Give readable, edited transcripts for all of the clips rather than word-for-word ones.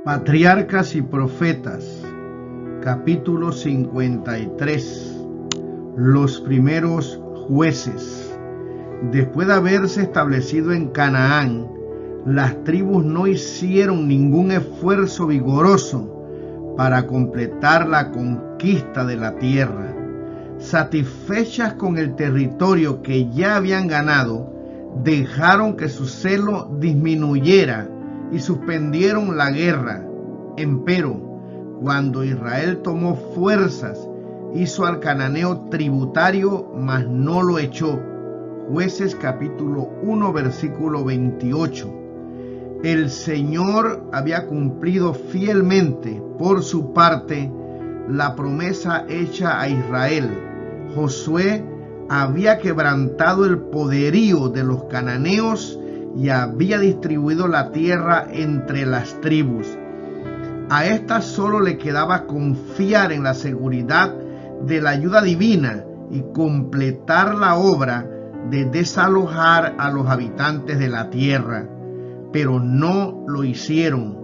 Patriarcas y Profetas, capítulo 53. Los primeros jueces. Después de haberse establecido en Canaán, las tribus no hicieron ningún esfuerzo vigoroso para completar la conquista de la tierra. Satisfechas con el territorio que ya habían ganado, dejaron que su celo disminuyera y suspendieron la guerra. Empero, cuando Israel tomó fuerzas, hizo al cananeo tributario, mas no lo echó. Jueces capítulo 1 versículo 28. El Señor había cumplido fielmente por su parte la promesa hecha a Israel. Josué había quebrantado el poderío de los cananeos y había distribuido la tierra entre las tribus. A estas solo le quedaba confiar en la seguridad de la ayuda divina y completar la obra de desalojar a los habitantes de la tierra. Pero no lo hicieron.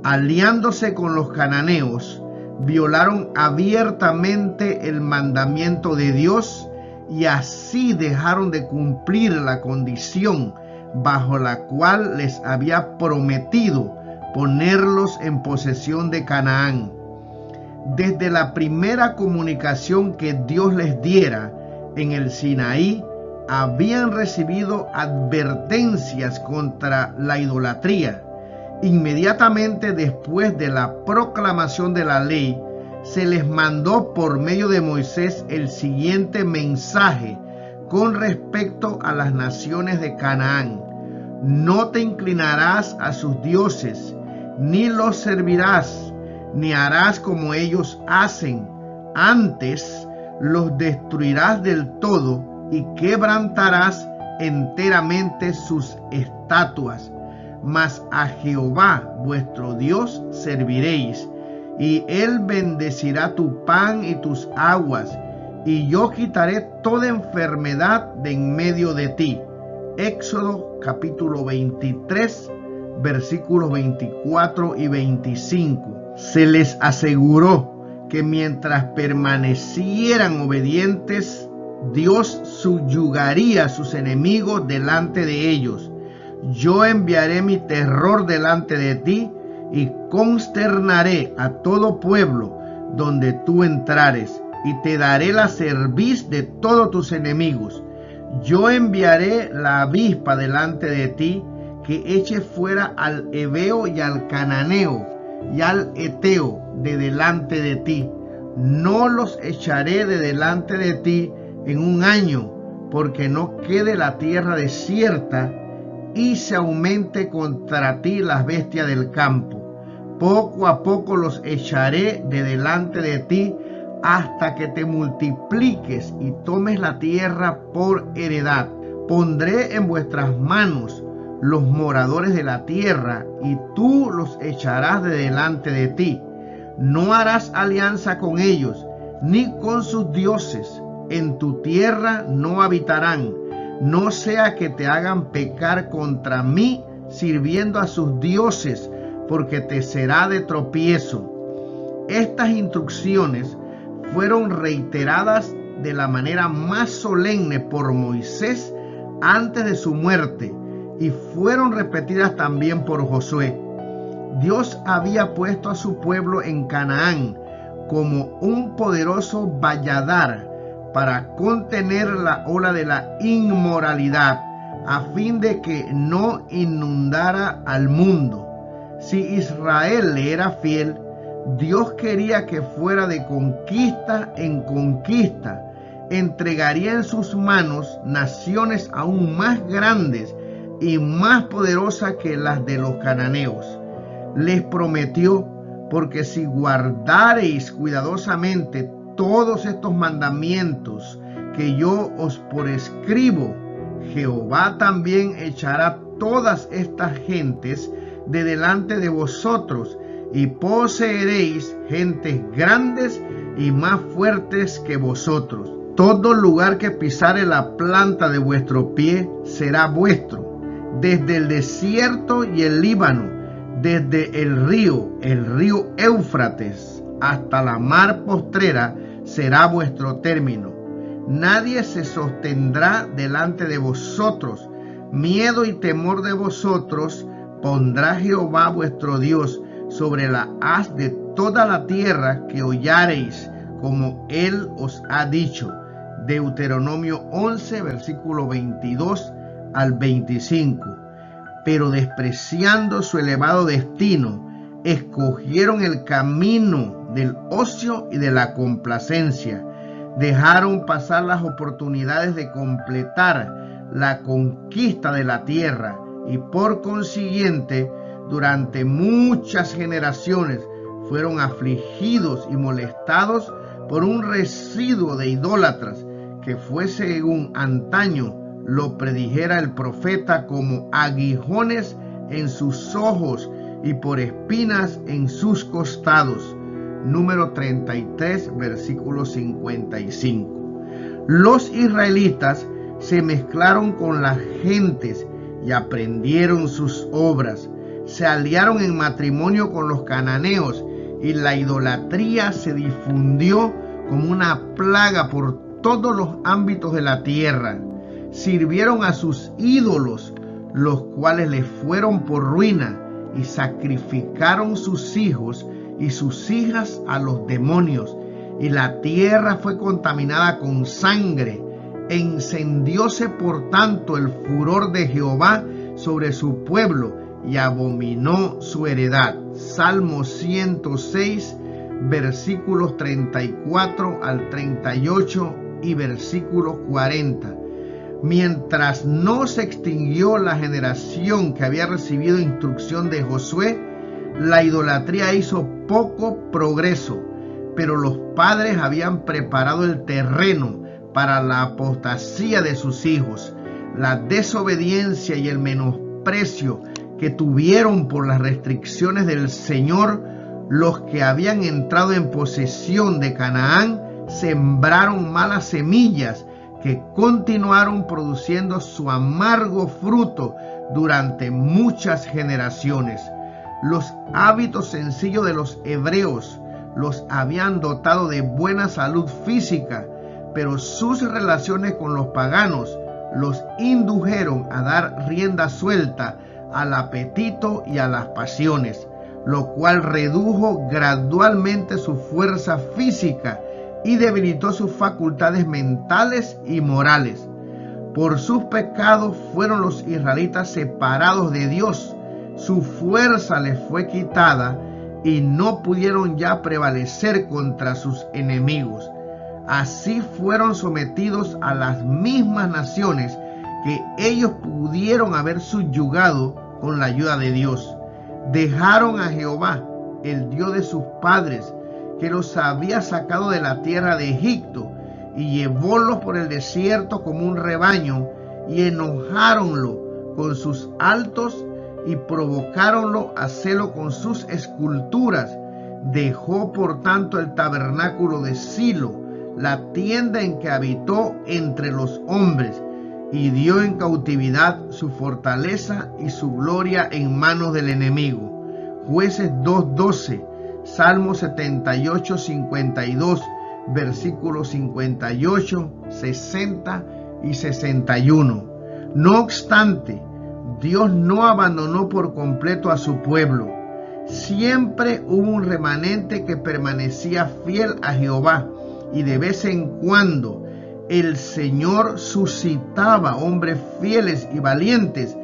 Aliándose con los cananeos, violaron abiertamente el mandamiento de Dios y así dejaron de cumplir la condición bajo la cual les había prometido ponerlos en posesión de Canaán. Desde la primera comunicación que Dios les diera en el Sinaí, habían recibido advertencias contra la idolatría. Inmediatamente después de la proclamación de la ley, se les mandó por medio de Moisés el siguiente mensaje con respecto a las naciones de Canaán: no te inclinarás a sus dioses, ni los servirás, ni harás como ellos hacen. Antes los destruirás del todo y quebrantarás enteramente sus estatuas. Mas a Jehová vuestro Dios serviréis, y él bendecirá tu pan y tus aguas, y yo quitaré toda enfermedad de en medio de ti. Éxodo capítulo 23 versículos 24 y 25. Se les aseguró que mientras permanecieran obedientes, Dios subyugaría a sus enemigos delante de ellos. Yo enviaré mi terror delante de ti y consternaré a todo pueblo donde tú entrares, y te daré la cerviz de todos tus enemigos. Yo enviaré la avispa delante de ti, que eche fuera al heveo y al cananeo y al heteo de delante de ti. No los echaré de delante de ti en un año, porque no quede la tierra desierta y se aumente contra ti las bestias del campo. Poco a poco los echaré de delante de ti hasta que te multipliques y tomes la tierra por heredad. Pondré en vuestras manos los moradores de la tierra, y tú los echarás de delante de ti. No harás alianza con ellos, ni con sus dioses. En tu tierra no habitarán, no sea que te hagan pecar contra mí sirviendo a sus dioses, porque te será de tropiezo. Estas instrucciones fueron reiteradas de la manera más solemne por Moisés antes de su muerte, y fueron repetidas también por Josué. Dios había puesto a su pueblo en Canaán como un poderoso valladar para contener la ola de la inmoralidad, a fin de que no inundara al mundo. Si Israel le era fiel, Dios quería que fuera de conquista en conquista. Entregaría en sus manos naciones aún más grandes y más poderosas que las de los cananeos. Les prometió: porque si guardareis cuidadosamente todos estos mandamientos que yo os prescribo, Jehová también echará todas estas gentes de delante de vosotros, y poseeréis gentes grandes y más fuertes que vosotros. Todo lugar que pisare la planta de vuestro pie será vuestro, desde el desierto y el Líbano, desde el río Éufrates, hasta la mar postrera será vuestro término. Nadie se sostendrá delante de vosotros. Miedo y temor de vosotros pondrá Jehová vuestro Dios sobre la haz de toda la tierra que hollareis, como él os ha dicho. Deuteronomio 11, versículo 22 al 25. Pero despreciando su elevado destino, escogieron el camino del ocio y de la complacencia. Dejaron pasar las oportunidades de completar la conquista de la tierra y por consiguiente, durante muchas generaciones fueron afligidos y molestados por un residuo de idólatras que fue, según antaño lo predijera el profeta, como aguijones en sus ojos y por espinas en sus costados. Número 33, versículo 55. Los israelitas se mezclaron con las gentes y aprendieron sus obras. Se aliaron en matrimonio con los cananeos y la idolatría se difundió como una plaga por todos los ámbitos de la tierra. Sirvieron a sus ídolos, los cuales les fueron por ruina, y sacrificaron sus hijos y sus hijas a los demonios, y la tierra fue contaminada con sangre. Encendióse por tanto el furor de Jehová sobre su pueblo, y abominó su heredad. Salmo 106, versículos 34 al 38 y versículos 40. Mientras no se extinguió la generación que había recibido instrucción de Josué, la idolatría hizo poco progreso, pero los padres habían preparado el terreno para la apostasía de sus hijos. La desobediencia y el menosprecio que tuvieron por las restricciones del Señor, los que habían entrado en posesión de Canaán, sembraron malas semillas que continuaron produciendo su amargo fruto durante muchas generaciones. Los hábitos sencillos de los hebreos los habían dotado de buena salud física, pero sus relaciones con los paganos los indujeron a dar rienda suelta al apetito y a las pasiones, lo cual redujo gradualmente su fuerza física y debilitó sus facultades mentales y morales. Por sus pecados fueron los israelitas separados de Dios. Su fuerza les fue quitada y no pudieron ya prevalecer contra sus enemigos. Así fueron sometidos a las mismas naciones que ellos pudieron haber subyugado con la ayuda de Dios. Dejaron a Jehová, el Dios de sus padres, que los había sacado de la tierra de Egipto y llevólos por el desierto como un rebaño, y enojáronlo con sus altos y provocáronlo a celo con sus esculturas. Dejó por tanto el tabernáculo de Silo, la tienda en que habitó entre los hombres, y dio en cautividad su fortaleza y su gloria en manos del enemigo. Jueces 2:12, Salmo 78, 52, versículos 58, 60 y 61. No obstante, Dios no abandonó por completo a su pueblo. Siempre hubo un remanente que permanecía fiel a Jehová, y de vez en cuando el Señor suscitaba hombres fieles y valientes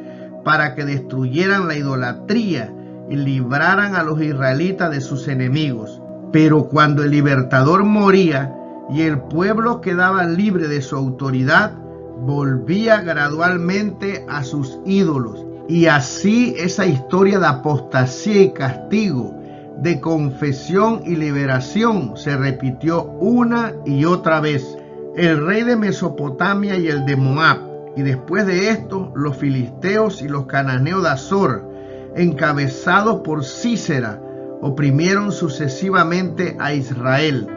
para que destruyeran la idolatría y libraran a los israelitas de sus enemigos. Pero cuando el libertador moría y el pueblo quedaba libre de su autoridad, volvía gradualmente a sus ídolos. Y así esa historia de apostasía y castigo, de confesión y liberación, se repitió una y otra vez. El rey de Mesopotamia y el de Moab, y después de esto los filisteos y los cananeos de Azor, encabezados por Sísera, oprimieron sucesivamente a Israel.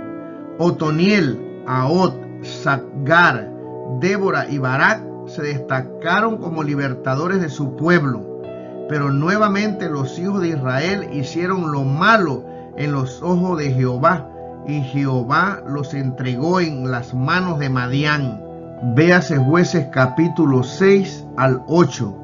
Otoniel, Ahot, Sadgar, Débora y Barak se destacaron como libertadores de su pueblo, Pero nuevamente los hijos de Israel hicieron lo malo en los ojos de Jehová, y Jehová los entregó en las manos de Madián. Véase Jueces capítulo 6 al 8.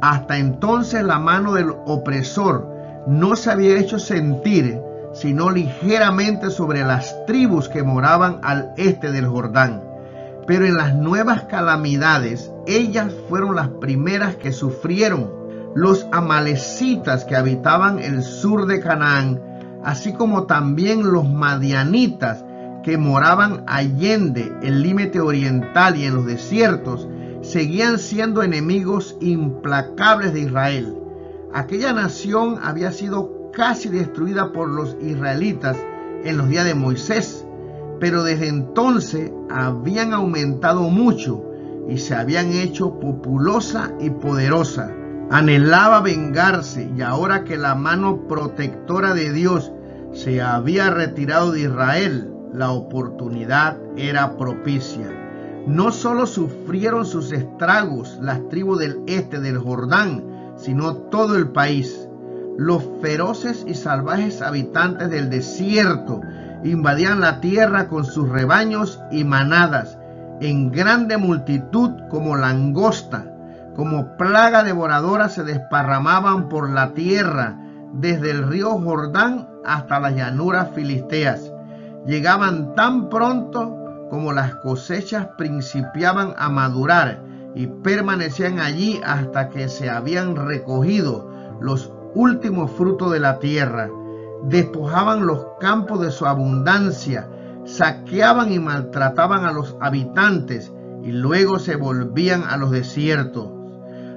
Hasta entonces la mano del opresor no se había hecho sentir, sino ligeramente sobre las tribus que moraban al este del Jordán. Pero en las nuevas calamidades, ellas fueron las primeras que sufrieron. Los amalecitas que habitaban el sur de Canaán, así como también los madianitas que moraban allende el límite oriental y en los desiertos, seguían siendo enemigos implacables de Israel. Aquella nación había sido casi destruida por los israelitas en los días de Moisés, pero desde entonces habían aumentado mucho y se habían hecho populosa y poderosa. Anhelaba vengarse, y ahora que la mano protectora de Dios se había retirado de Israel, la oportunidad era propicia. No solo sufrieron sus estragos las tribus del este del Jordán, sino todo el país. Los feroces y salvajes habitantes del desierto invadían la tierra con sus rebaños y manadas, en grande multitud como langosta. Como plaga devoradora se desparramaban por la tierra, desde el río Jordán hasta las llanuras filisteas. Llegaban tan pronto como las cosechas principiaban a madurar, y permanecían allí hasta que se habían recogido los últimos frutos de la tierra. Despojaban los campos de su abundancia, saqueaban y maltrataban a los habitantes, y luego se volvían a los desiertos.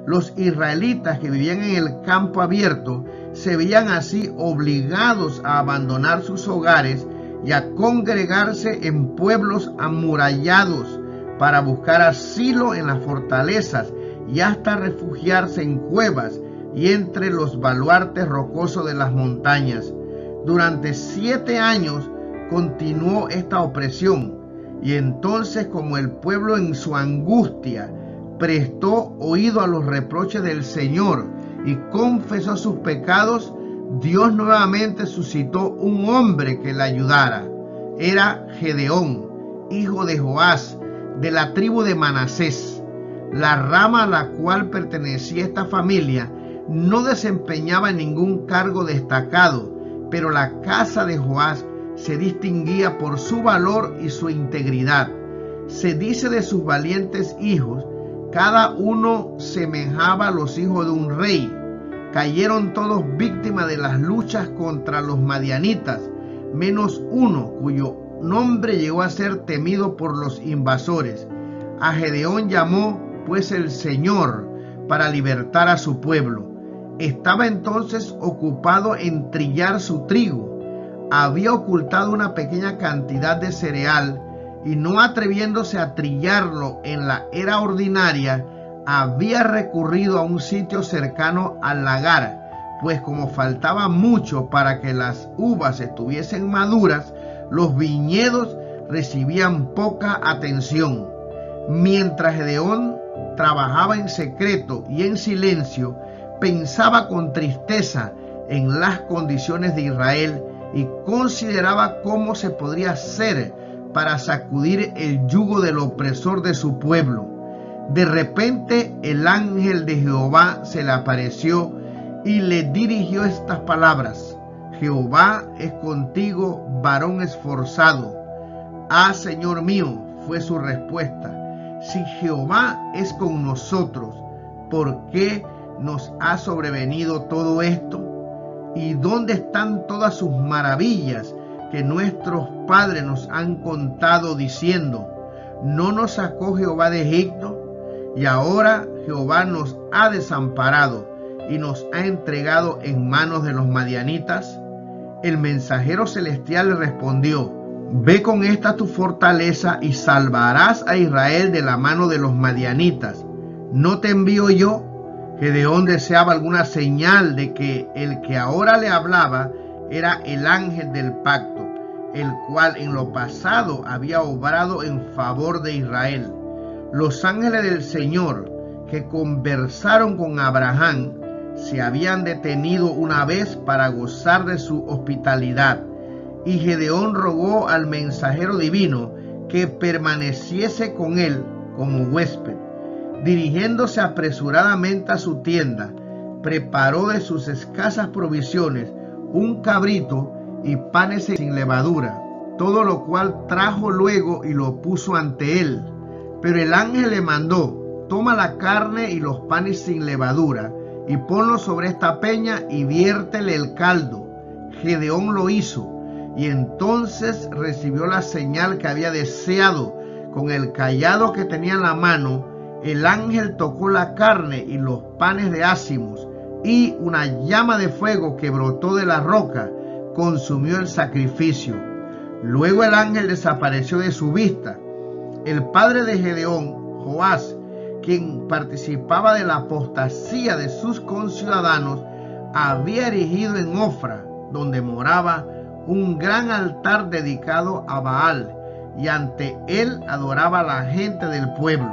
Los israelitas que vivían en el campo abierto se veían así obligados a abandonar sus hogares y a congregarse en pueblos amurallados para buscar asilo en las fortalezas y hasta refugiarse en cuevas y entre los baluartes rocosos de las montañas. Durante 7 años continuó esta opresión, y entonces, como el pueblo en su angustia prestó oído a los reproches del Señor y confesó sus pecados, Dios nuevamente suscitó un hombre que le ayudara. Era Gedeón, hijo de Joás, de la tribu de Manasés. La rama a la cual pertenecía esta familia no desempeñaba ningún cargo destacado, pero la casa de Joás se distinguía por su valor y su integridad. Se dice de sus valientes hijos: cada uno semejaba a los hijos de un rey. Cayeron todos víctimas de las luchas contra los madianitas, menos uno cuyo nombre llegó a ser temido por los invasores. A Gedeón llamó pues el Señor para libertar a su pueblo. Estaba entonces ocupado en trillar su trigo. Había ocultado una pequeña cantidad de cereal, y no atreviéndose a trillarlo en la era ordinaria, había recurrido a un sitio cercano al lagar, pues como faltaba mucho para que las uvas estuviesen maduras, los viñedos recibían poca atención. Mientras Gedeón trabajaba en secreto y en silencio, pensaba con tristeza en las condiciones de Israel y consideraba cómo se podría hacer para sacudir el yugo del opresor de su pueblo. De repente el ángel de Jehová se le apareció y le dirigió estas palabras: Jehová es contigo, varón esforzado. Ah, Señor mío, fue su respuesta. Si Jehová es con nosotros, ¿por qué nos ha sobrevenido todo esto? ¿Y dónde están todas sus maravillas que nuestros padres nos han contado diciendo: ¿no nos sacó Jehová de Egipto? Y ahora Jehová nos ha desamparado y nos ha entregado en manos de los madianitas. El mensajero celestial le respondió: ve con esta tu fortaleza y salvarás a Israel de la mano de los madianitas. ¿No te envío yo? Gedeón deseaba alguna señal de que el que ahora le hablaba era el ángel del pacto, el cual en lo pasado había obrado en favor de Israel. Los ángeles del Señor que conversaron con Abraham se habían detenido una vez para gozar de su hospitalidad. Y Gedeón rogó al mensajero divino que permaneciese con él como huésped. Dirigiéndose apresuradamente a su tienda, preparó de sus escasas provisiones un cabrito y panes sin levadura, todo lo cual trajo luego y lo puso ante él. Pero el ángel le mandó: toma la carne y los panes sin levadura, y ponlo sobre esta peña y viértele el caldo. Gedeón lo hizo, y entonces recibió la señal que había deseado. Con el cayado que tenía en la mano, el ángel tocó la carne y los panes de ácimos, y una llama de fuego que brotó de la roca consumió el sacrificio. Luego el ángel desapareció de su vista. El padre de Gedeón, Joás, quien participaba de la apostasía de sus conciudadanos, había erigido en Ofra, donde moraba, un gran altar dedicado a Baal, y ante él adoraba la gente del pueblo.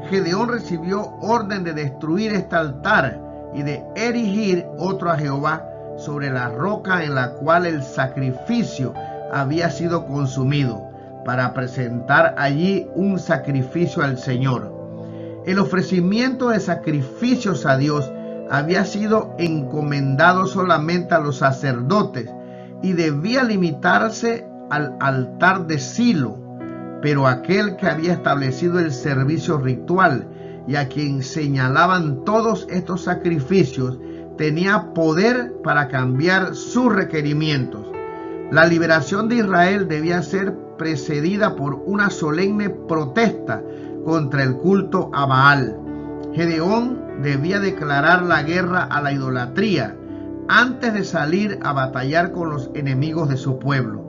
Gedeón recibió orden de destruir este altar y de erigir otro a Jehová sobre la roca en la cual el sacrificio había sido consumido, para presentar allí un sacrificio al Señor. El ofrecimiento de sacrificios a Dios había sido encomendado solamente a los sacerdotes y debía limitarse al altar de Silo, pero aquel que había establecido el servicio ritual y a quien señalaban todos estos sacrificios tenía poder para cambiar sus requerimientos. La liberación de Israel debía ser precedida por una solemne protesta contra el culto a Baal. Gedeón debía declarar la guerra a la idolatría antes de salir a batallar con los enemigos de su pueblo.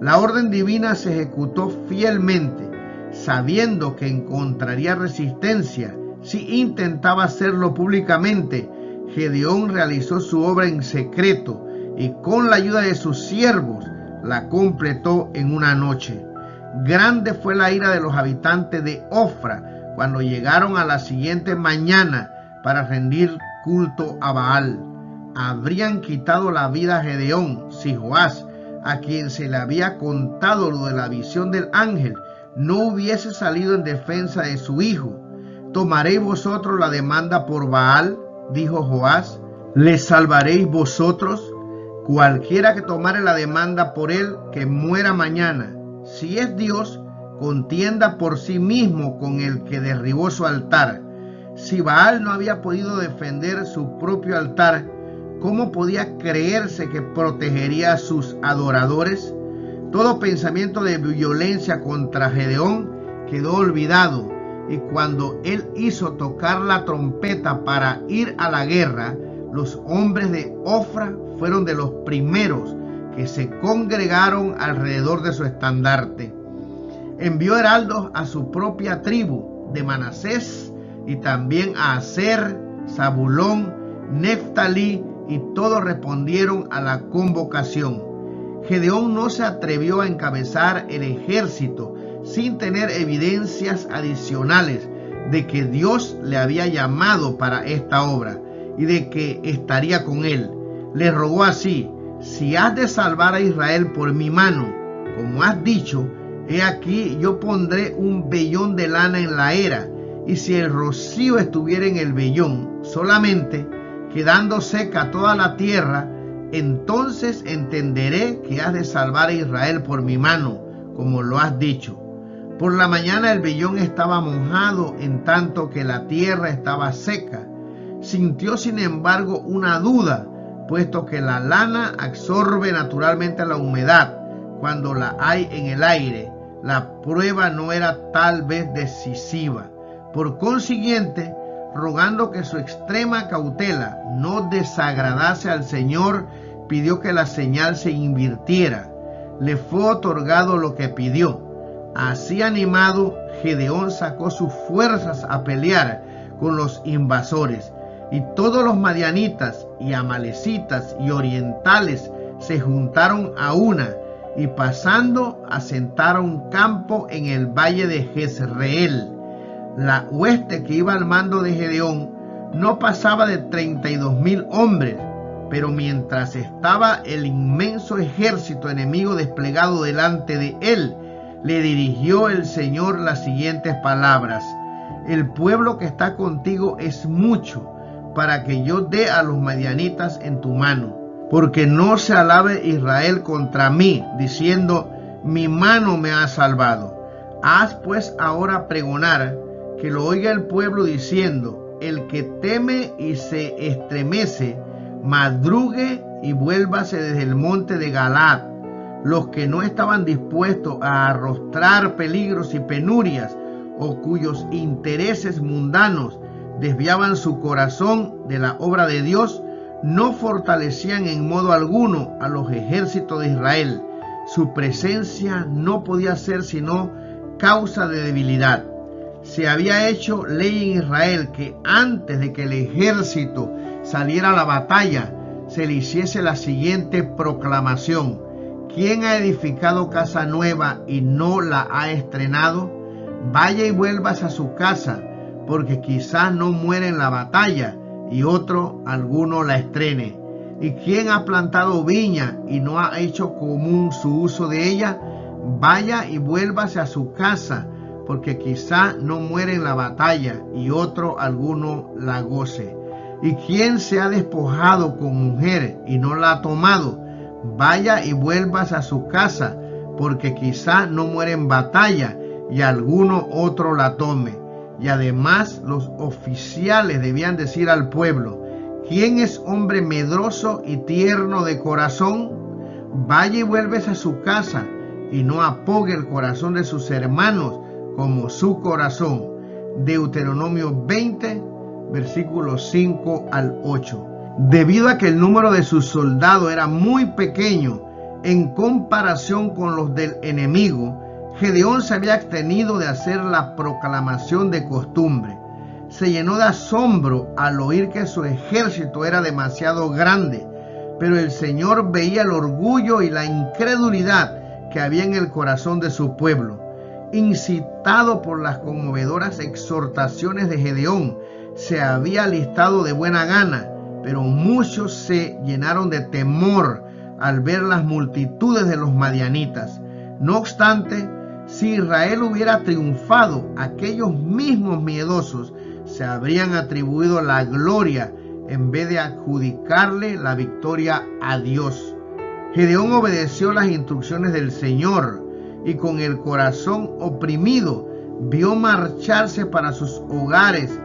La orden divina se ejecutó fielmente, sabiendo que encontraría resistencia si intentaba hacerlo públicamente. Gedeón realizó su obra en secreto y con la ayuda de sus siervos la completó en una noche. Grande fue la ira de los habitantes de Ofra cuando llegaron a la siguiente mañana para rendir culto a Baal. Habrían quitado la vida a Gedeón si Joás, a quien se le había contado lo de la visión del ángel, no hubiese salido en defensa de su hijo. ¿Tomaréis vosotros la demanda por Baal?, dijo Joás. ¿Le salvaréis vosotros? Cualquiera que tomare la demanda por él, que muera mañana. Si es Dios, contienda por sí mismo con el que derribó su altar. Si Baal no había podido defender su propio altar, ¿cómo podía creerse que protegería a sus adoradores? Todo pensamiento de violencia contra Gedeón quedó olvidado, y cuando él hizo tocar la trompeta para ir a la guerra, los hombres de Ofra fueron de los primeros que se congregaron alrededor de su estandarte. Envió heraldos a su propia tribu de Manasés y también a Aser, Zabulón, Neftalí, y todos respondieron a la convocación. Gedeón no se atrevió a encabezar el ejército sin tener evidencias adicionales de que Dios le había llamado para esta obra y de que estaría con él. Le rogó así: si has de salvar a Israel por mi mano, como has dicho, he aquí yo pondré un vellón de lana en la era, y si el rocío estuviera en el vellón solamente, quedando seca toda la tierra, entonces entenderé que has de salvar a Israel por mi mano, como lo has dicho. Por la mañana el vellón estaba mojado, en tanto que la tierra estaba seca. Sintió sin embargo una duda, puesto que la lana absorbe naturalmente la humedad cuando la hay en el aire. La prueba no era tal vez decisiva. Por consiguiente, rogando que su extrema cautela no desagradase al Señor, pidió que la señal se invirtiera. Le fue otorgado lo que pidió. Así animado, Gedeón sacó sus fuerzas a pelear con los invasores, y todos los madianitas y amalecitas y orientales se juntaron a una, y pasando asentaron campo en el valle de Jezreel. La hueste que iba al mando de Gedeón no pasaba de 32,000 hombres, pero mientras estaba el inmenso ejército enemigo desplegado delante de él, le dirigió el Señor las siguientes palabras: el pueblo que está contigo es mucho, para que yo dé a los madianitas en tu mano. Porque no se alabe Israel contra mí, diciendo, mi mano me ha salvado. Haz pues ahora pregonar, que lo oiga el pueblo, diciendo, el que teme y se estremece, madrugue y vuélvase desde el monte de Galaad. Los que no estaban dispuestos a arrostrar peligros y penurias, o cuyos intereses mundanos desviaban su corazón de la obra de Dios, no fortalecían en modo alguno a los ejércitos de Israel. Su presencia no podía ser sino causa de debilidad. Se había hecho ley en Israel que antes de que el ejército saliera a la batalla, se le hiciese la siguiente proclamación: ¿quién ha edificado casa nueva y no la ha estrenado? Vaya y vuelvas a su casa, porque quizás no muere en la batalla y alguno la estrene. ¿Y quién ha plantado viña y no ha hecho común su uso de ella? Vaya y vuélvase a su casa, porque quizá no muere en la batalla y alguno la goce. ¿Y quién se ha despojado con mujer y no la ha tomado? Vaya y vuélvase a su casa, porque quizá no muere en batalla y alguno otro la tome. Y además los oficiales debían decir al pueblo: ¿quién es hombre medroso y tierno de corazón? Vaya y vuélvese a su casa, y no apogue el corazón de sus hermanos como su corazón. Deuteronomio 20, versículos 5 al 8. Debido a que el número de sus soldados era muy pequeño en comparación con los del enemigo, Gedeón se había abstenido de hacer la proclamación de costumbre. Se llenó de asombro al oír que su ejército era demasiado grande, pero el Señor veía el orgullo y la incredulidad que había en el corazón de su pueblo. Incitado por las conmovedoras exhortaciones de Gedeón, se había alistado de buena gana, pero muchos se llenaron de temor al ver las multitudes de los madianitas. No obstante, si Israel hubiera triunfado, aquellos mismos miedosos se habrían atribuido la gloria en vez de adjudicarle la victoria a Dios. Gedeón obedeció las instrucciones del Señor y con el corazón oprimido vio marcharse para sus hogares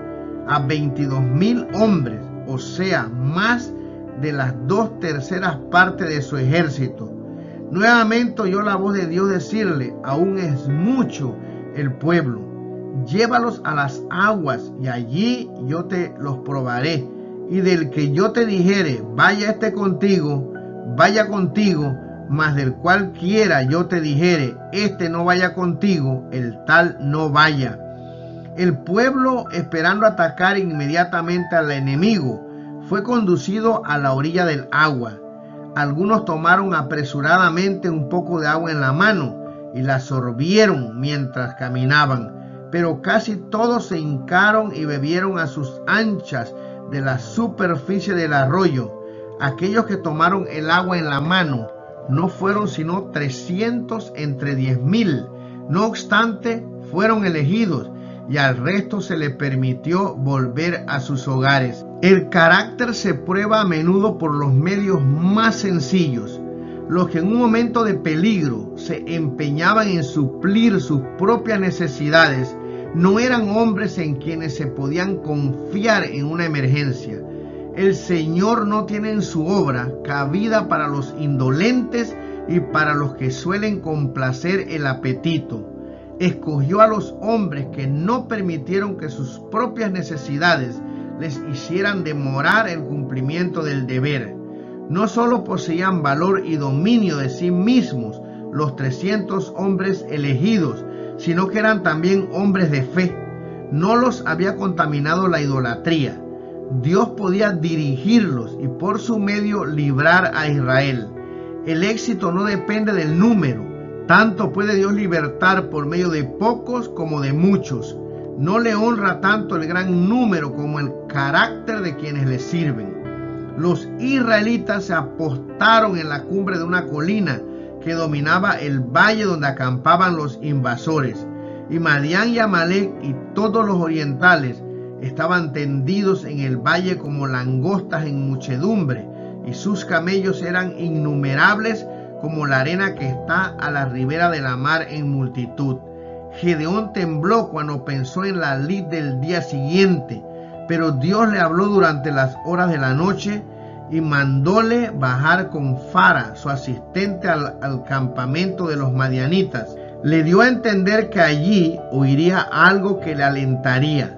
a 22,000 hombres, o sea, más de las 2/3 partes de su ejército. Nuevamente oyó la voz de Dios decirle: aún es mucho el pueblo, llévalos a las aguas y allí yo te los probaré. Y del que yo te dijere, vaya contigo, vaya contigo, mas del cual quiera yo te dijere, no vaya contigo, el tal no vaya. El pueblo, esperando atacar inmediatamente al enemigo, fue conducido a la orilla del agua. Algunos tomaron apresuradamente un poco de agua en la mano y la sorbieron mientras caminaban, pero casi todos se hincaron y bebieron a sus anchas de la superficie del arroyo. Aquellos que tomaron el agua en la mano no fueron sino 300 entre 10,000. No obstante, fueron elegidos y al resto se les permitió volver a sus hogares. El carácter se prueba a menudo por los medios más sencillos. Los que en un momento de peligro se empeñaban en suplir sus propias necesidades no eran hombres en quienes se podían confiar en una emergencia. El Señor no tiene en su obra cabida para los indolentes y para los que suelen complacer el apetito. Escogió a los hombres que no permitieron que sus propias necesidades les hicieran demorar el cumplimiento del deber. No solo poseían valor y dominio de sí mismos los 300 hombres elegidos, sino que eran también hombres de fe. No los había contaminado la idolatría. Dios podía dirigirlos y por su medio librar a Israel. El éxito no depende del número. Tanto puede Dios libertar por medio de pocos como de muchos. No le honra tanto el gran número como el carácter de quienes le sirven. Los israelitas se apostaron en la cumbre de una colina que dominaba el valle donde acampaban los invasores. Y Madián y Amalek y todos los orientales estaban tendidos en el valle como langostas en muchedumbre, y sus camellos eran innumerables como la arena que está a la ribera de la mar en multitud. Gedeón tembló cuando pensó en la lid del día siguiente, pero Dios le habló durante las horas de la noche y mandóle bajar con Fara, su asistente, al campamento de los madianitas. Le dio a entender que allí oiría algo que le alentaría.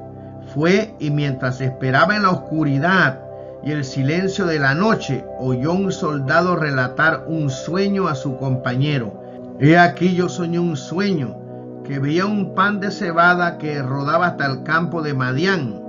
Fue, y mientras esperaba en la oscuridad y el silencio de la noche, oyó un soldado relatar un sueño a su compañero. He aquí yo soñé un sueño, que veía un pan de cebada que rodaba hasta el campo de Madián,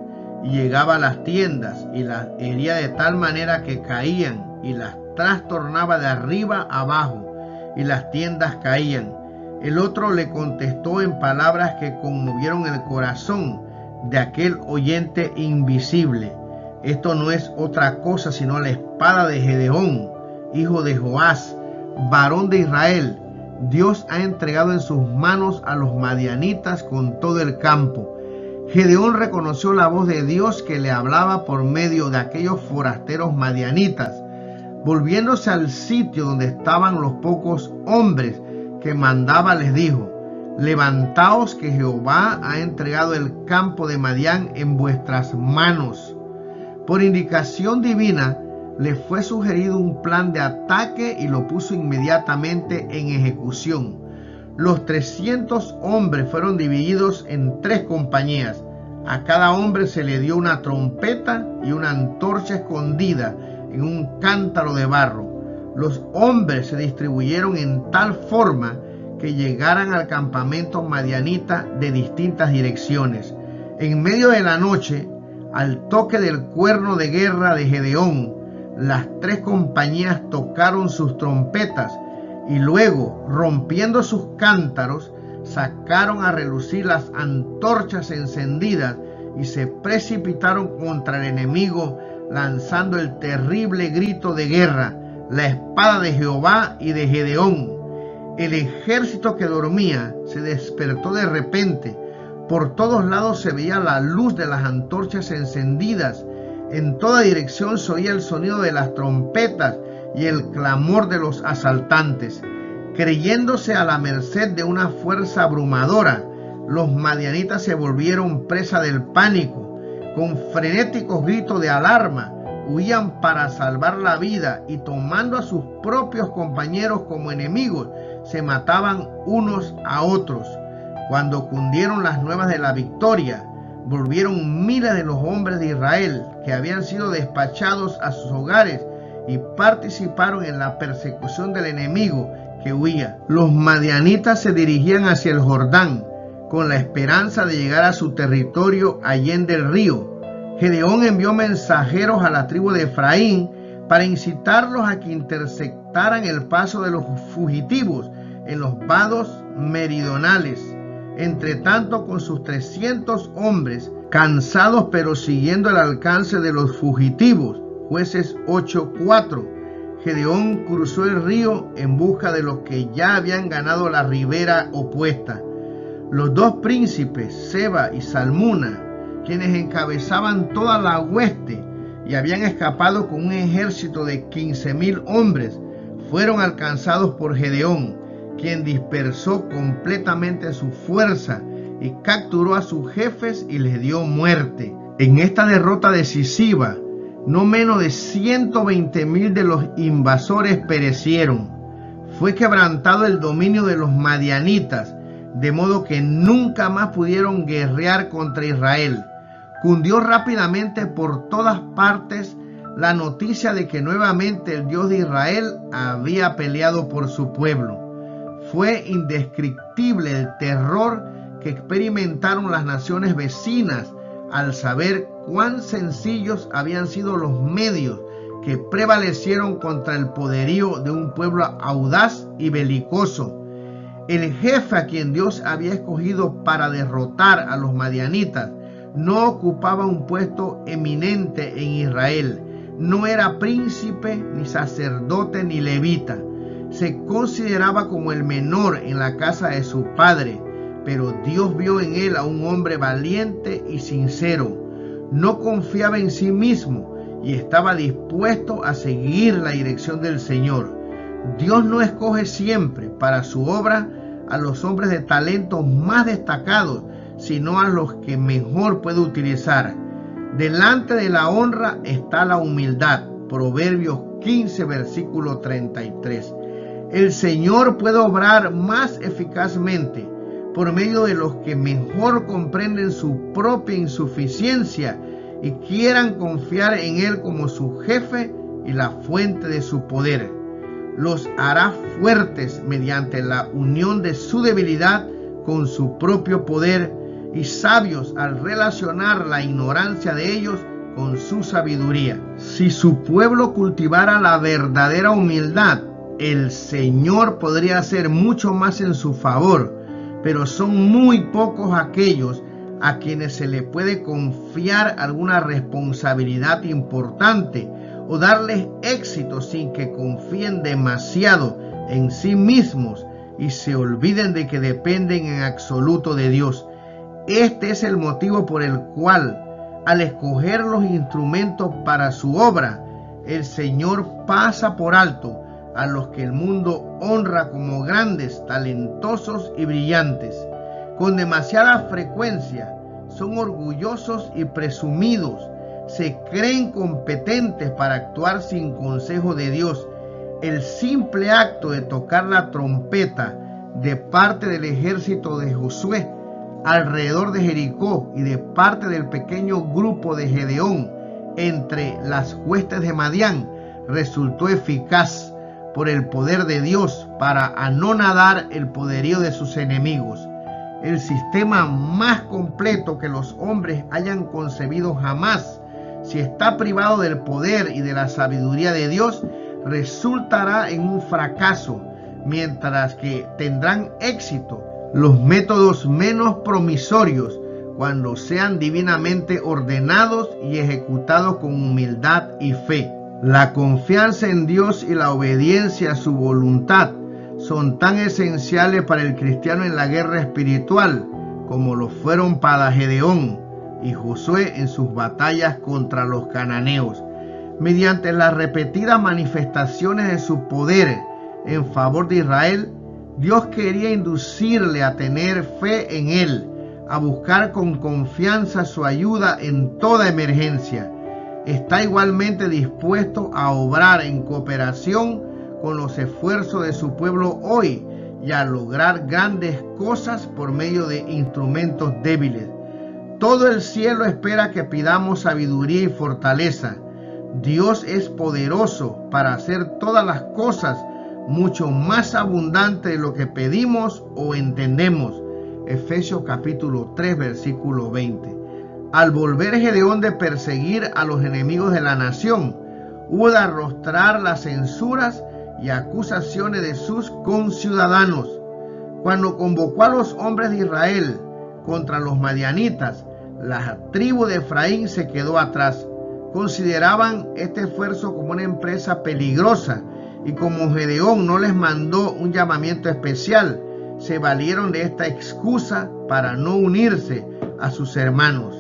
y llegaba a las tiendas, y las hería de tal manera que caían, y las trastornaba de arriba abajo, y las tiendas caían. El otro le contestó en palabras que conmovieron el corazón de aquel oyente invisible: esto no es otra cosa sino la espada de Gedeón, hijo de Joás, varón de Israel. Dios ha entregado en sus manos a los madianitas con todo el campo. Gedeón reconoció la voz de Dios que le hablaba por medio de aquellos forasteros madianitas. Volviéndose al sitio donde estaban los pocos hombres que mandaba, les dijo: levantaos, que Jehová ha entregado el campo de Madián en vuestras manos. Por indicación divina, le fue sugerido un plan de ataque y lo puso inmediatamente en ejecución. Los 300 hombres fueron divididos en 3 compañías. A cada hombre se le dio una trompeta y una antorcha escondida en un cántaro de barro. Los hombres se distribuyeron en tal forma que llegaran al campamento madianita de distintas direcciones. En medio de la noche, al toque del cuerno de guerra de Gedeón, las 3 compañías tocaron sus trompetas y luego, rompiendo sus cántaros, sacaron a relucir las antorchas encendidas y se precipitaron contra el enemigo, lanzando el terrible grito de guerra: la espada de Jehová y de Gedeón. El ejército que dormía se despertó de repente. Por todos lados se veía la luz de las antorchas encendidas. En toda dirección se oía el sonido de las trompetas y el clamor de los asaltantes. Creyéndose a la merced de una fuerza abrumadora, los madianitas se volvieron presa del pánico. Con frenéticos gritos de alarma, huían para salvar la vida, y tomando a sus propios compañeros como enemigos, se mataban unos a otros. Cuando cundieron las nuevas de la victoria, volvieron miles de los hombres de Israel que habían sido despachados a sus hogares y participaron en la persecución del enemigo que huía. Los madianitas se dirigían hacia el Jordán con la esperanza de llegar a su territorio allende el río. Gedeón envió mensajeros a la tribu de Efraín para incitarlos a que interceptaran el paso de los fugitivos en los vados meridionales. Entre tanto, con sus 300 hombres, cansados pero siguiendo el alcance de los fugitivos, Jueces 8:4, Gedeón cruzó el río en busca de los que ya habían ganado la ribera opuesta. Los 2 príncipes, Seba y Salmuna, quienes encabezaban toda la hueste y habían escapado con un ejército de 15,000 hombres, fueron alcanzados por Gedeón, quien dispersó completamente su fuerza y capturó a sus jefes y les dio muerte. En esta derrota decisiva, no menos de 120,000 de los invasores perecieron. Fue quebrantado el dominio de los madianitas, de modo que nunca más pudieron guerrear contra Israel. Cundió rápidamente por todas partes la noticia de que nuevamente el Dios de Israel había peleado por su pueblo. Fue indescriptible el terror que experimentaron las naciones vecinas al saber cuán sencillos habían sido los medios que prevalecieron contra el poderío de un pueblo audaz y belicoso. El jefe a quien Dios había escogido para derrotar a los madianitas no ocupaba un puesto eminente en Israel. No era príncipe, ni sacerdote, ni levita. Se consideraba como el menor en la casa de su padre, pero Dios vio en él a un hombre valiente y sincero. No confiaba en sí mismo y estaba dispuesto a seguir la dirección del Señor. Dios no escoge siempre para su obra a los hombres de talento más destacados, sino a los que mejor puede utilizar. Delante de la honra está la humildad. Proverbios 15, versículo 33. El Señor puede obrar más eficazmente por medio de los que mejor comprenden su propia insuficiencia y quieran confiar en Él como su jefe y la fuente de su poder. Los hará fuertes mediante la unión de su debilidad con su propio poder y sabios al relacionar la ignorancia de ellos con su sabiduría. Si su pueblo cultivara la verdadera humildad, el Señor podría hacer mucho más en su favor, pero son muy pocos aquellos a quienes se le puede confiar alguna responsabilidad importante o darles éxito sin que confíen demasiado en sí mismos y se olviden de que dependen en absoluto de Dios. Este es el motivo por el cual, al escoger los instrumentos para su obra, el Señor pasa por alto a los que el mundo honra como grandes, talentosos y brillantes. Con demasiada frecuencia son orgullosos y presumidos, se creen competentes para actuar sin consejo de Dios. El simple acto de tocar la trompeta de parte del ejército de Josué alrededor de Jericó y de parte del pequeño grupo de Gedeón entre las huestes de Madián resultó eficaz por el poder de Dios para anonadar el poderío de sus enemigos. El sistema más completo que los hombres hayan concebido jamás, si está privado del poder y de la sabiduría de Dios, resultará en un fracaso, mientras que tendrán éxito los métodos menos promisorios cuando sean divinamente ordenados y ejecutados con humildad y fe. La confianza en Dios y la obediencia a su voluntad son tan esenciales para el cristiano en la guerra espiritual como lo fueron para Gedeón y Josué en sus batallas contra los cananeos. Mediante las repetidas manifestaciones de su poder en favor de Israel, Dios quería inducirle a tener fe en Él, a buscar con confianza su ayuda en toda emergencia. Está igualmente dispuesto a obrar en cooperación con los esfuerzos de su pueblo hoy y a lograr grandes cosas por medio de instrumentos débiles. Todo el cielo espera que pidamos sabiduría y fortaleza. Dios es poderoso para hacer todas las cosas mucho más abundante de lo que pedimos o entendemos. Efesios capítulo 3, versículo 20. Al volver Gedeón de perseguir a los enemigos de la nación, hubo de arrostrar las censuras y acusaciones de sus conciudadanos. Cuando convocó a los hombres de Israel contra los madianitas, la tribu de Efraín se quedó atrás. Consideraban este esfuerzo como una empresa peligrosa y como Gedeón no les mandó un llamamiento especial, se valieron de esta excusa para no unirse a sus hermanos.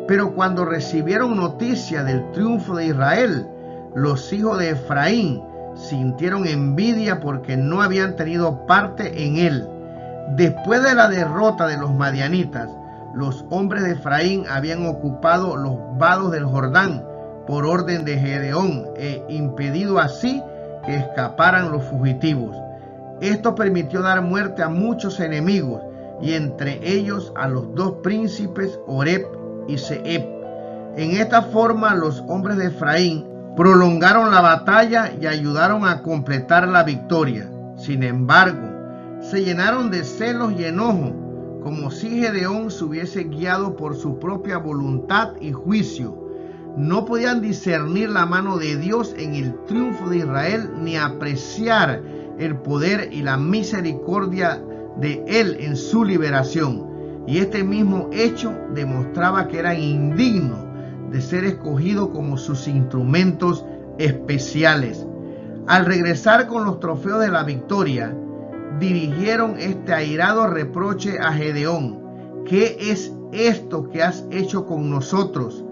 Pero cuando recibieron noticia del triunfo de Israel, los hijos de Efraín sintieron envidia porque no habían tenido parte en él. Después de la derrota de los madianitas, los hombres de Efraín habían ocupado los vados del Jordán por orden de Gedeón e impedido así que escaparan los fugitivos. Esto permitió dar muerte a muchos enemigos y entre ellos a los dos príncipes Oreb y Zeeb. En esta forma los hombres de Efraín prolongaron la batalla y ayudaron a completar la victoria. Sin embargo, se llenaron de celos y enojo, como si Gedeón se hubiese guiado por su propia voluntad y juicio. No podían discernir la mano de Dios en el triunfo de Israel ni apreciar el poder y la misericordia de Él en su liberación. Y este mismo hecho demostraba que eran indignos de ser escogidos como sus instrumentos especiales. Al regresar con los trofeos de la victoria, dirigieron este airado reproche a Gedeón: ¿qué es esto que has hecho con nosotros,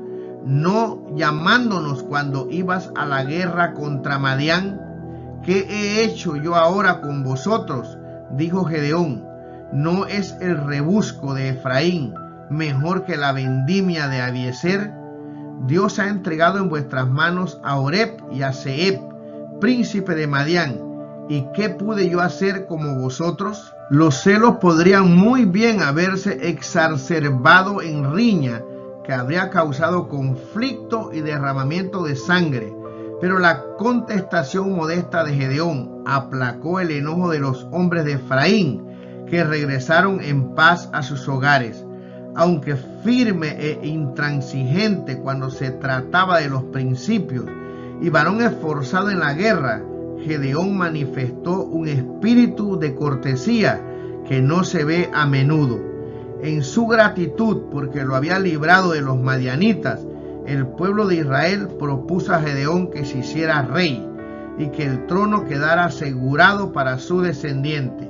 no llamándonos cuando ibas a la guerra contra Madián? ¿Qué he hecho yo ahora con vosotros? Dijo Gedeón: ¿no es el rebusco de Efraín mejor que la vendimia de Abiezer? Dios ha entregado en vuestras manos a Oreb y a Zeeb, príncipe de Madián. ¿Y qué pude yo hacer como vosotros? Los celos podrían muy bien haberse exacerbado en riña que habría causado conflicto y derramamiento de sangre, pero la contestación modesta de Gedeón aplacó el enojo de los hombres de Efraín, que regresaron en paz a sus hogares. Aunque firme e intransigente cuando se trataba de los principios y varón esforzado en la guerra, Gedeón manifestó un espíritu de cortesía que no se ve a menudo. En su gratitud porque lo había librado de los madianitas, el pueblo de Israel propuso a Gedeón que se hiciera rey y que el trono quedara asegurado para su descendiente.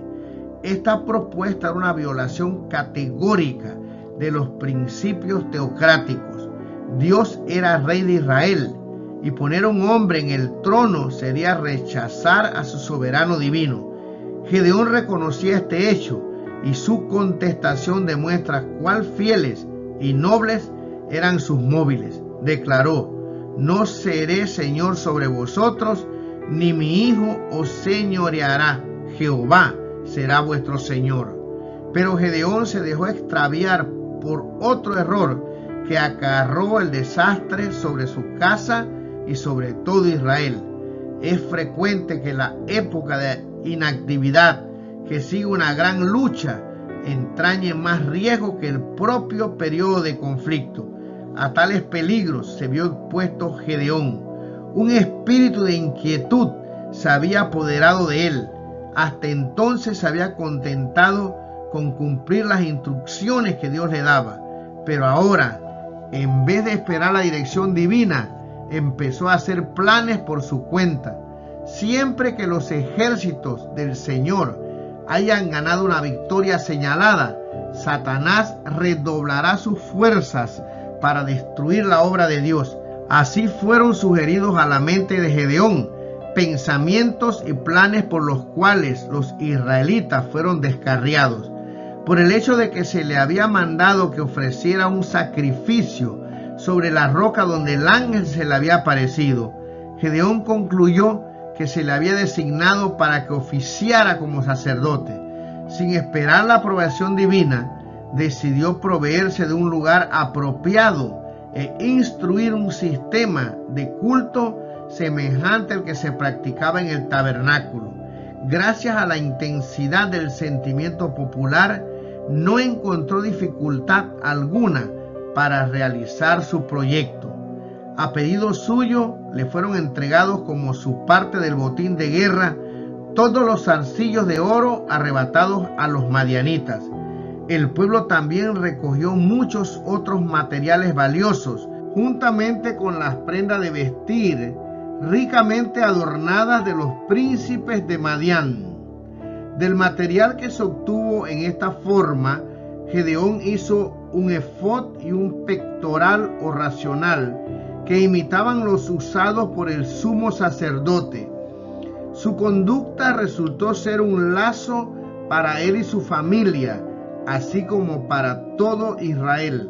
Esta propuesta era una violación categórica de los principios teocráticos. Dios era rey de Israel, y poner a un hombre en el trono sería rechazar a su soberano divino. Gedeón reconocía este hecho, y su contestación demuestra cuán fieles y nobles eran sus móviles. Declaró: no seré señor sobre vosotros, ni mi hijo os señoreará. Jehová será vuestro señor. Pero Gedeón se dejó extraviar por otro error que acarreó el desastre sobre su casa y sobre todo Israel. Es frecuente que la época de inactividad que sigue una gran lucha entrañe más riesgo que el propio periodo de conflicto. A tales peligros se vio expuesto Gedeón. Un espíritu de inquietud se había apoderado de él. Hasta entonces se había contentado con cumplir las instrucciones que Dios le daba, pero ahora, en vez de esperar la dirección divina, empezó a hacer planes por su cuenta. Siempre que los ejércitos del Señor hayan ganado una victoria señalada, Satanás redoblará sus fuerzas para destruir la obra de Dios. Así fueron sugeridos a la mente de Gedeón pensamientos y planes por los cuales los israelitas fueron descarriados. Por el hecho de que se le había mandado que ofreciera un sacrificio sobre la roca donde el ángel se le había aparecido, Gedeón concluyó que se le había designado para que oficiara como sacerdote. Sin esperar la aprobación divina, decidió proveerse de un lugar apropiado e instruir un sistema de culto semejante al que se practicaba en el tabernáculo. Gracias a la intensidad del sentimiento popular, no encontró dificultad alguna para realizar su proyecto. A pedido suyo, le fueron entregados como su parte del botín de guerra todos los zarcillos de oro arrebatados a los madianitas. El pueblo también recogió muchos otros materiales valiosos, juntamente con las prendas de vestir ricamente adornadas de los príncipes de Madián. Del material que se obtuvo en esta forma, Gedeón hizo un efod y un pectoral o racional que imitaban los usados por el sumo sacerdote. Su conducta resultó ser un lazo para él y su familia, así como para todo Israel.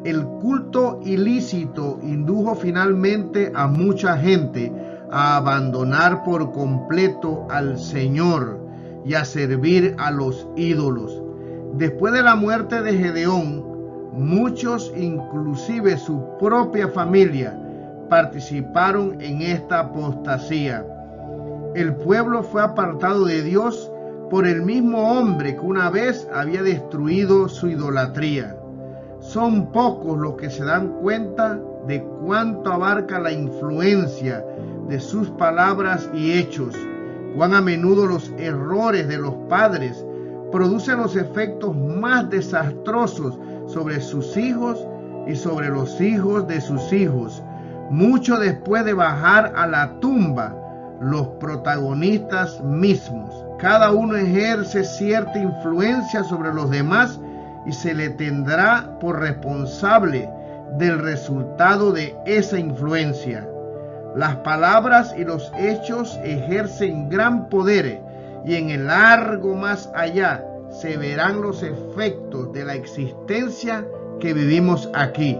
El culto ilícito indujo finalmente a mucha gente a abandonar por completo al Señor y a servir a los ídolos. Después de la muerte de Gedeón, muchos, inclusive su propia familia, participaron en esta apostasía. El pueblo fue apartado de Dios por el mismo hombre que una vez había destruido su idolatría. Son pocos los que se dan cuenta de cuánto abarca la influencia de sus palabras y hechos, Cuán a menudo los errores de los padres producen los efectos más desastrosos sobre sus hijos y sobre los hijos de sus hijos. Mucho después de bajar a la tumba, los protagonistas mismos. Cada uno ejerce cierta influencia sobre los demás y se le tendrá por responsable del resultado de esa influencia. Las palabras y los hechos ejercen gran poder y en el largo más allá se verán los efectos de la existencia que vivimos aquí.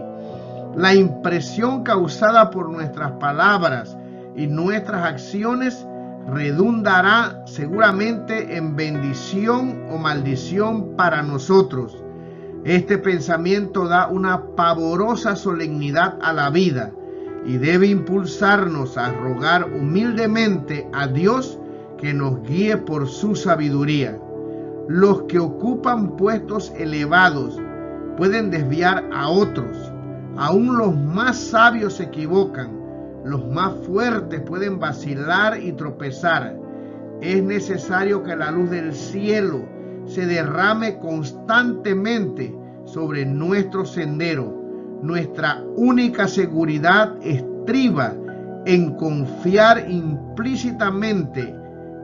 La impresión causada por nuestras palabras y nuestras acciones redundará seguramente en bendición o maldición para nosotros. Este pensamiento da una pavorosa solemnidad a la vida y debe impulsarnos a rogar humildemente a Dios que nos guíe por su sabiduría. Los que ocupan puestos elevados pueden desviar a otros. Aún los más sabios se equivocan. Los más fuertes pueden vacilar y tropezar. Es necesario que la luz del cielo se derrame constantemente sobre nuestro sendero. Nuestra única seguridad estriba en confiar implícitamente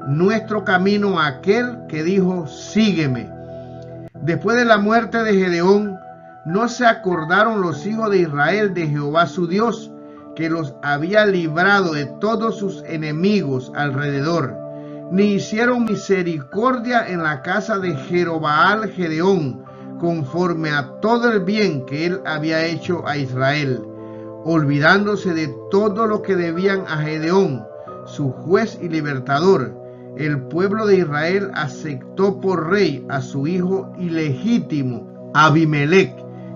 nuestro camino a aquel que dijo: sígueme. Después de la muerte de Gedeón, no se acordaron los hijos de Israel de Jehová su Dios, que los había librado de todos sus enemigos alrededor, ni hicieron misericordia en la casa de Jerobaal Gedeón, conforme a todo el bien que él había hecho a Israel, olvidándose de todo lo que debían a Gedeón, su juez y libertador. El pueblo de Israel aceptó por rey a su hijo ilegítimo, Abimelech,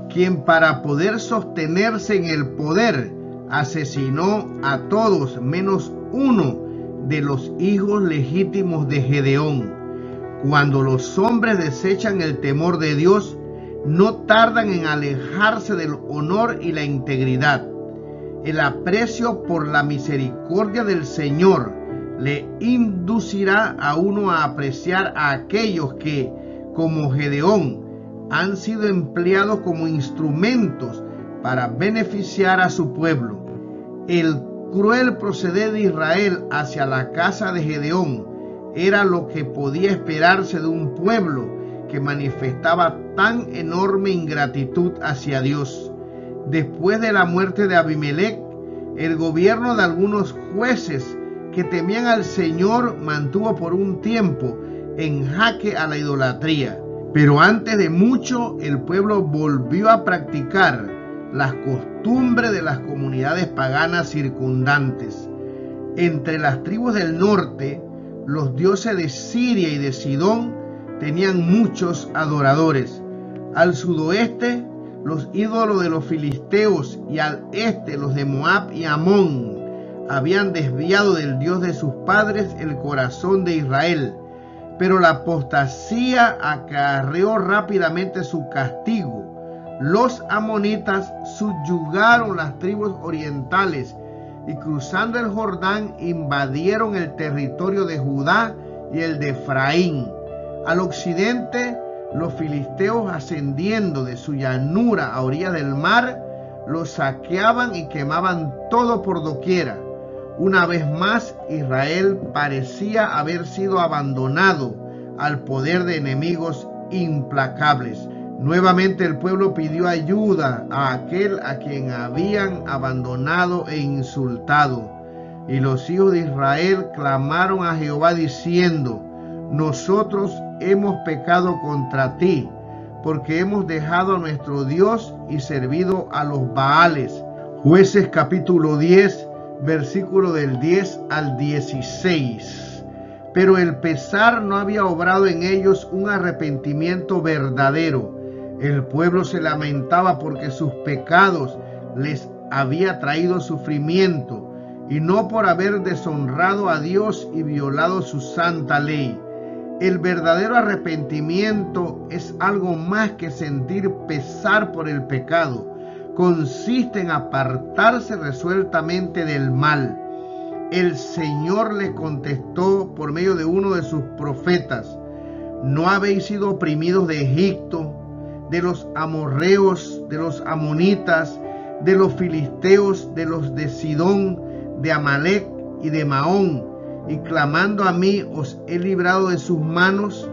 quien para poder sostenerse en el poder, asesinó a todos menos uno de los hijos legítimos de Gedeón. Cuando los hombres desechan el temor de Dios, no tardan en alejarse del honor y la integridad. El aprecio por la misericordia del Señor le inducirá a uno a apreciar a aquellos que, como Gedeón, han sido empleados como instrumentos para beneficiar a su pueblo. El cruel proceder de Israel hacia la casa de Gedeón era lo que podía esperarse de un pueblo que manifestaba tan enorme ingratitud hacia Dios. Después de la muerte de Abimelech, el gobierno de algunos jueces que temían al Señor mantuvo por un tiempo en jaque a la idolatría. Pero antes de mucho, el pueblo volvió a practicar las costumbres de las comunidades paganas circundantes. Entre las tribus del norte, los dioses de Siria y de Sidón tenían muchos adoradores. Al sudoeste, los ídolos de los filisteos, y al este, los de Moab y Amón, habían desviado del Dios de sus padres el corazón de Israel. Pero la apostasía acarreó rápidamente su castigo. Los amonitas subyugaron las tribus orientales y, cruzando el Jordán, invadieron el territorio de Judá y el de Efraín. Al occidente, los filisteos, ascendiendo de su llanura a orillas del mar, los saqueaban y quemaban todo por doquiera. Una vez más, Israel parecía haber sido abandonado al poder de enemigos implacables. Nuevamente el pueblo pidió ayuda a aquel a quien habían abandonado e insultado. Y los hijos de Israel clamaron a Jehová diciendo: nosotros hemos pecado contra ti, porque hemos dejado a nuestro Dios y servido a los Baales. Jueces capítulo 10, versículo del 10 al 16. Pero el pesar no había obrado en ellos un arrepentimiento verdadero. El pueblo se lamentaba porque sus pecados les había traído sufrimiento, y no por haber deshonrado a Dios y violado su santa ley. El verdadero arrepentimiento es algo más que sentir pesar por el pecado. Consiste en apartarse resueltamente del mal. El Señor le contestó por medio de uno de sus profetas: ¿no habéis sido oprimidos de Egipto, de los amorreos, de los amonitas, de los filisteos, de los de Sidón, de Amalec y de Maón? Y clamando a mí os he librado de sus manos,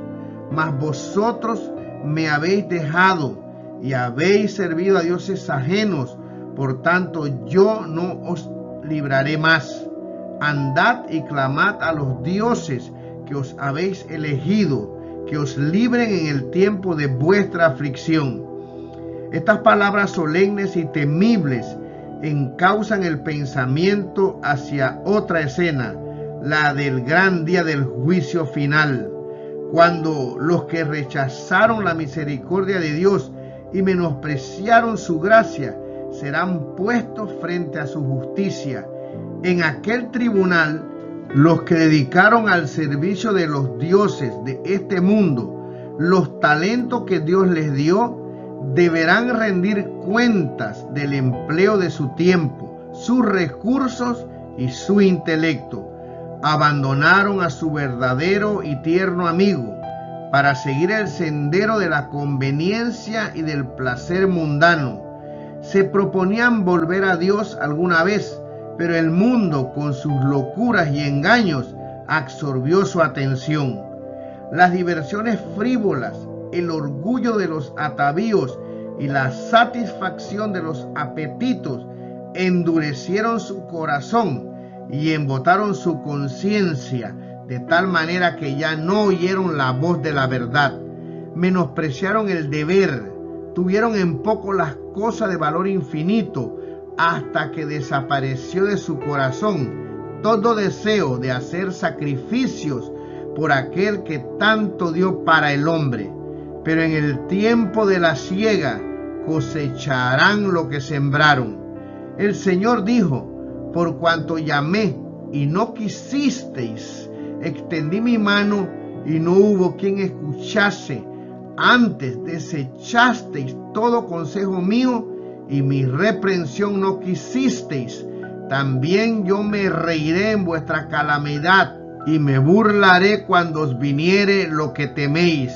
mas vosotros me habéis dejado y habéis servido a dioses ajenos. Por tanto, yo no os libraré más. Andad y clamad a los dioses que os habéis elegido, que os libren en el tiempo de vuestra aflicción. Estas palabras solemnes y temibles encausan el pensamiento hacia otra escena, la del gran día del juicio final, cuando los que rechazaron la misericordia de Dios y menospreciaron su gracia serán puestos frente a su justicia. En aquel tribunal, los que dedicaron al servicio de los dioses de este mundo los talentos que Dios les dio, deberán rendir cuentas del empleo de su tiempo, sus recursos y su intelecto. Abandonaron a su verdadero y tierno amigo para seguir el sendero de la conveniencia y del placer mundano. Se proponían volver a Dios alguna vez, pero el mundo, con sus locuras y engaños, absorbió su atención. Las diversiones frívolas, el orgullo de los atavíos y la satisfacción de los apetitos endurecieron su corazón y embotaron su conciencia, de tal manera que ya no oyeron la voz de la verdad. Menospreciaron el deber, tuvieron en poco las cosas de valor infinito, hasta que desapareció de su corazón todo deseo de hacer sacrificios por aquel que tanto dio para el hombre. Pero en el tiempo de la siega cosecharán lo que sembraron. El Señor dijo: por cuanto llamé y no quisisteis, extendí mi mano y no hubo quien escuchase. Antes desechasteis todo consejo mío y mi reprensión no quisisteis. También yo me reiré en vuestra calamidad y me burlaré cuando os viniere lo que teméis.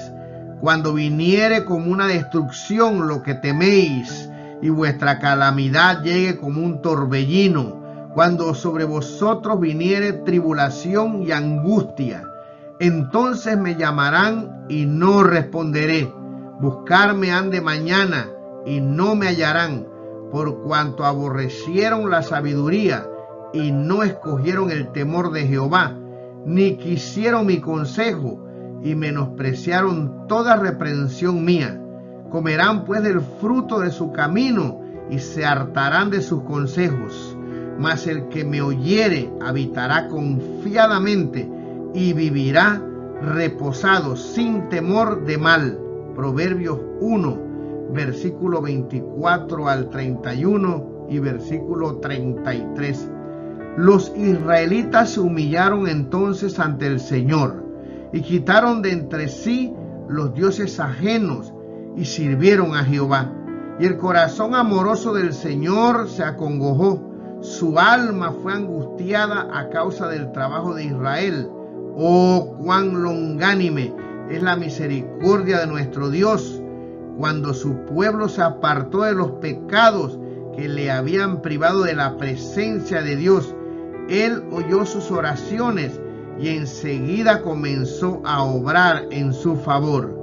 Cuando viniere como una destrucción lo que teméis, y vuestra calamidad llegue como un torbellino. Cuando sobre vosotros viniere tribulación y angustia, entonces me llamarán y no responderé. Buscarme han de mañana y no me hallarán, por cuanto aborrecieron la sabiduría y no escogieron el temor de Jehová, ni quisieron mi consejo y menospreciaron toda reprensión mía. Comerán pues del fruto de su camino y se hartarán de sus consejos. Mas el que me oyere habitará confiadamente y vivirá reposado sin temor de mal. Proverbios 1, versículo 24 al 31 y versículo 33. Los israelitas se humillaron entonces ante el Señor y quitaron de entre sí los dioses ajenos y sirvieron a Jehová. Y el corazón amoroso del Señor se acongojó. Su alma fue angustiada a causa del trabajo de Israel. Oh, cuán longánime es la misericordia de nuestro Dios. Cuando su pueblo se apartó de los pecados que le habían privado de la presencia de Dios, Él oyó sus oraciones y enseguida comenzó a obrar en su favor.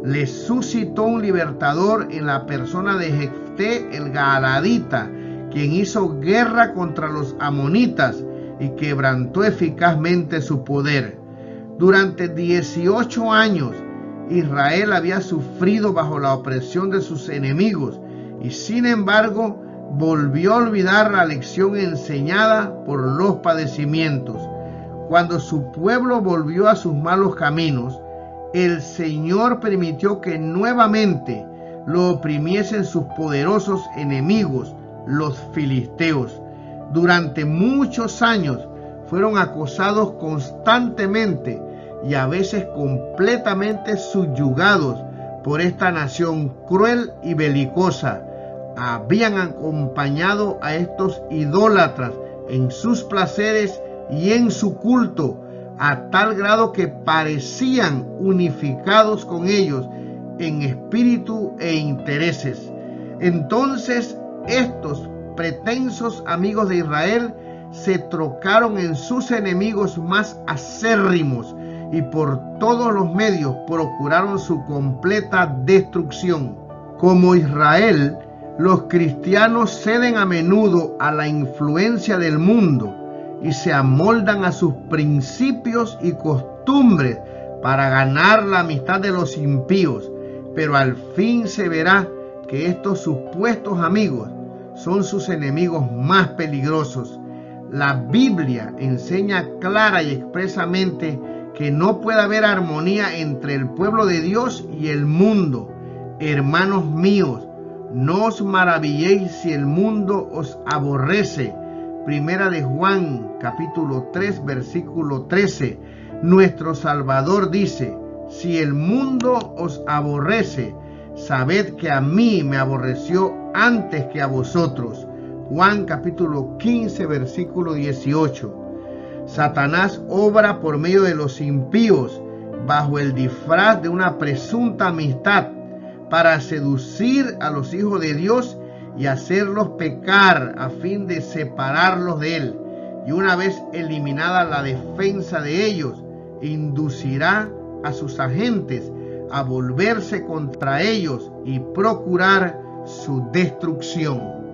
Le suscitó un libertador en la persona de Jefté el Gaaladita, quien hizo guerra contra los amonitas y quebrantó eficazmente su poder. Durante 18 años, Israel había sufrido bajo la opresión de sus enemigos y sin embargo volvió a olvidar la lección enseñada por los padecimientos. Cuando su pueblo volvió a sus malos caminos, el Señor permitió que nuevamente lo oprimiesen sus poderosos enemigos, los filisteos. Durante muchos años fueron acosados constantemente y a veces completamente subyugados por esta nación cruel y belicosa. Habían acompañado a estos idólatras en sus placeres y en su culto, a tal grado que parecían unificados con ellos en espíritu e intereses. Entonces estos pretensos amigos de Israel se trocaron en sus enemigos más acérrimos y por todos los medios procuraron su completa destrucción. Como Israel, los cristianos ceden a menudo a la influencia del mundo y se amoldan a sus principios y costumbres para ganar la amistad de los impíos, pero al fin se verá que estos supuestos amigos son sus enemigos más peligrosos. La Biblia enseña clara y expresamente que no puede haber armonía entre el pueblo de Dios y el mundo. Hermanos míos, no os maravilléis si el mundo os aborrece. Primera de Juan, capítulo 3, versículo 13. Nuestro Salvador dice: si el mundo os aborrece, sabed que a mí me aborreció antes que a vosotros. Juan capítulo 15, versículo 18. Satanás obra por medio de los impíos bajo el disfraz de una presunta amistad para seducir a los hijos de Dios y hacerlos pecar a fin de separarlos de Él. Y una vez eliminada la defensa de ellos, inducirá a sus agentes a volverse contra ellos y procurar su destrucción.